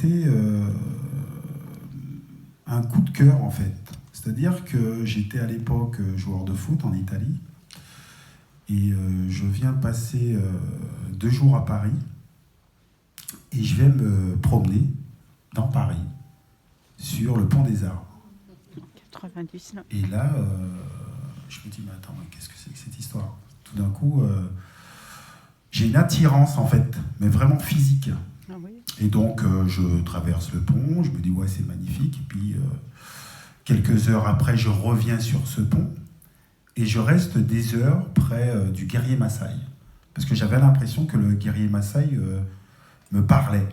été un coup de cœur en fait. C'est-à-dire que j'étais à l'époque joueur de foot en Italie et je viens passer 2 jours à Paris et je vais me promener dans Paris sur le pont des Arts. 99. Et là, je me dis, mais attends, qu'est-ce que c'est que cette histoire? Tout d'un coup, j'ai une attirance en fait, mais vraiment physique. Ah oui. Et donc, je traverse le pont, je me dis, ouais, c'est magnifique. Et puis, quelques heures après, je reviens sur ce pont et je reste des heures près du guerrier Maasai. Parce que j'avais l'impression que le guerrier Maasai me parlait.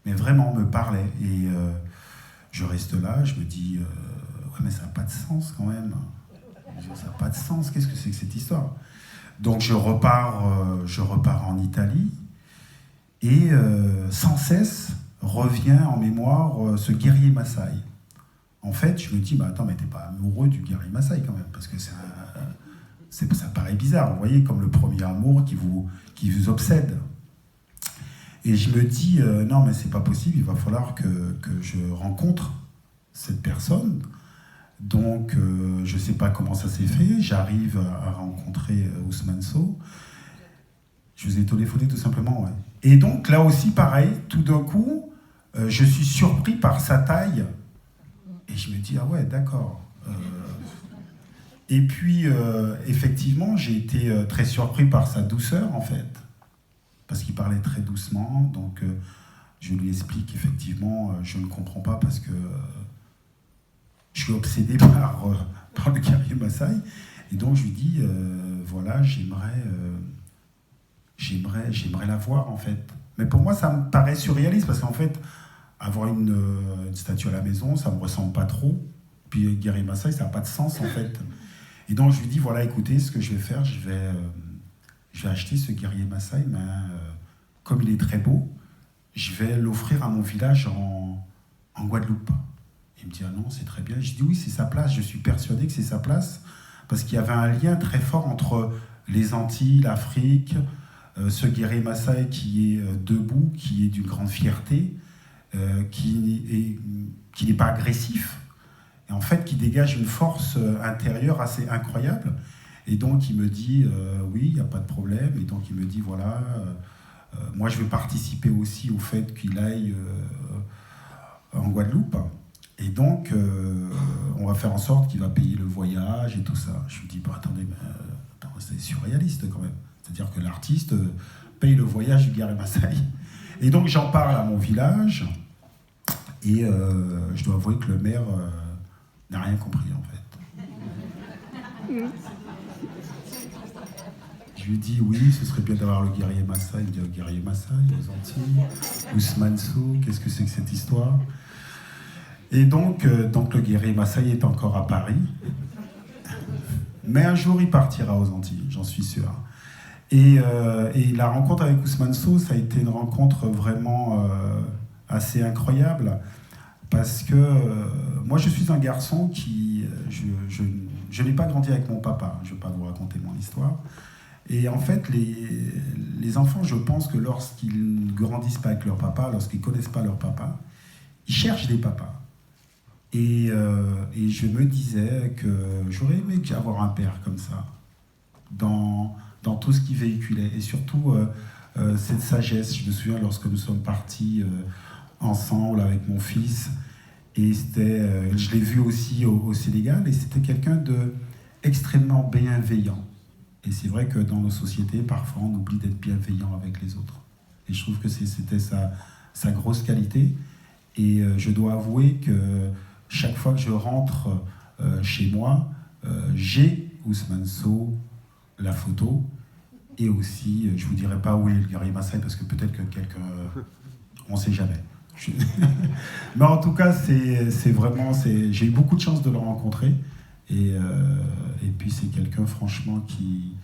Mais vraiment me parlait. Et je reste là, je me dis, ouais, mais ça n'a pas de sens quand même. Ça n'a pas de sens, qu'est-ce que c'est que cette histoire? Donc, je repars en Italie. Et sans cesse revient en mémoire ce guerrier Maasai. En fait, je me dis, bah attends, mais t'es pas amoureux du guerrier Maasai quand même, parce que ça paraît bizarre, vous voyez, comme le premier amour qui vous obsède. Et je me dis, non, mais c'est pas possible, il va falloir que je rencontre cette personne. Donc, je sais pas comment ça s'est fait, j'arrive à rencontrer Ousmane Sow. Je vous ai téléphoné tout simplement, ouais. Et donc, là aussi, pareil, tout d'un coup, je suis surpris par sa taille. Et je me dis, ah ouais, d'accord. Et puis, effectivement, j'ai été très surpris par sa douceur, en fait. Parce qu'il parlait très doucement. Donc, je lui explique, effectivement, je ne comprends pas parce que je suis obsédé par le guerrier Maasai. Et donc, je lui dis, voilà, j'aimerais la voir, en fait. Mais pour moi, ça me paraît surréaliste, parce qu'en fait, avoir une statue à la maison, ça me ressemble pas trop. Puis guerrier Maasai, ça n'a pas de sens, en fait. Et donc, je lui dis, voilà, écoutez, ce que je vais faire, je vais acheter ce guerrier Maasai, mais comme il est très beau, je vais l'offrir à mon village en Guadeloupe. Il me dit, ah non, c'est très bien. Je dis, oui, c'est sa place, je suis persuadé que c'est sa place, parce qu'il y avait un lien très fort entre les Antilles, l'Afrique, ce guerrier Maasai qui est debout, qui est d'une grande fierté, qui n'est pas agressif, et en fait qui dégage une force intérieure assez incroyable. Et donc il me dit, oui, il n'y a pas de problème. Et donc il me dit, voilà, moi je vais participer aussi au fait qu'il aille en Guadeloupe. Et donc on va faire en sorte qu'il va payer le voyage et tout ça. Je lui dis, bah, attendez, mais, c'est surréaliste quand même. C'est-à-dire que l'artiste paye le voyage du guerrier Maasai. Et donc j'en parle à mon village, et je dois avouer que le maire n'a rien compris en fait. Je lui dis, oui, ce serait bien d'avoir le guerrier Maasai. Il me dit, le guerrier Maasai, aux Antilles, Ousmane Sow, qu'est-ce que c'est que cette histoire? Et donc le guerrier Maasai est encore à Paris. Mais un jour il partira aux Antilles, j'en suis sûr. Et la rencontre avec Ousmane Sow, ça a été une rencontre vraiment assez incroyable, parce que moi je suis un garçon qui... je n'ai pas grandi avec mon papa, je ne vais pas vous raconter mon histoire. Et en fait, les enfants, je pense que lorsqu'ils ne grandissent pas avec leur papa, lorsqu'ils ne connaissent pas leur papa, ils cherchent des papas. Et je me disais que j'aurais aimé avoir un père comme ça, dans tout ce qu'il véhiculait, et surtout cette sagesse. Je me souviens lorsque nous sommes partis ensemble avec mon fils, et je l'ai vu aussi au Sénégal, et c'était quelqu'un d'extrêmement bienveillant. Et c'est vrai que dans nos sociétés, parfois on oublie d'être bienveillant avec les autres. Et je trouve que c'était sa grosse qualité. Et je dois avouer que chaque fois que je rentre chez moi, j'ai Ousmane Sow, la photo, et aussi, je ne vous dirai pas où est le guerrier Maasai, parce que peut-être que quelqu'un... on ne sait jamais. Mais en tout cas, c'est vraiment... j'ai eu beaucoup de chance de le rencontrer, et puis c'est quelqu'un, franchement, qui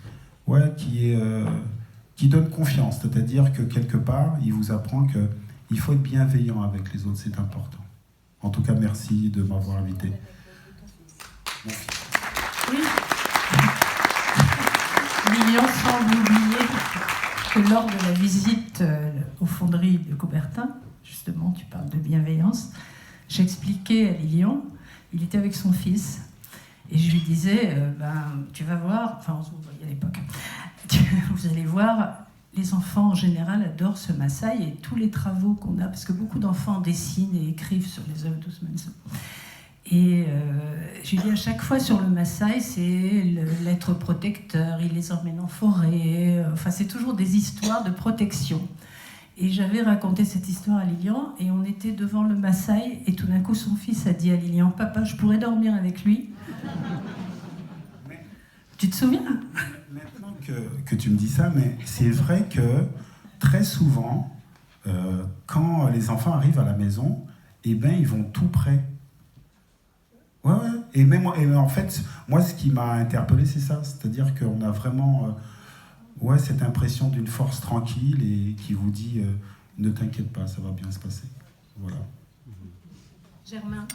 donne confiance. C'est-à-dire que quelque part, il vous apprend qu'il faut être bienveillant avec les autres, c'est important. En tout cas, merci de m'avoir invité. Merci. Oui. Lilian semble oublier que lors de la visite aux fonderies de Coubertin, justement, tu parles de bienveillance. J'expliquais à Lilian, il était avec son fils, et je lui disais, tu vas voir, enfin on se voyait à l'époque, vous allez voir, les enfants en général adorent ce Maasai et tous les travaux qu'on a, parce que beaucoup d'enfants dessinent et écrivent sur les œuvres d'Ousmane Sow. Et j'ai dit à chaque fois sur le Maasai, c'est l'être protecteur, il les emmène en forêt, enfin c'est toujours des histoires de protection. Et j'avais raconté cette histoire à Lilian, et on était devant le Maasai, et tout d'un coup son fils a dit à Lilian, papa, je pourrais dormir avec lui. Tu te souviens ? Maintenant que tu me dis ça, mais c'est vrai que très souvent, quand les enfants arrivent à la maison, eh ben, ils vont tout prêts. Ouais. Et en fait, moi, ce qui m'a interpellé, c'est ça. C'est-à-dire qu'on a vraiment cette impression d'une force tranquille et qui vous dit ne t'inquiète pas, ça va bien se passer. Voilà. Germain.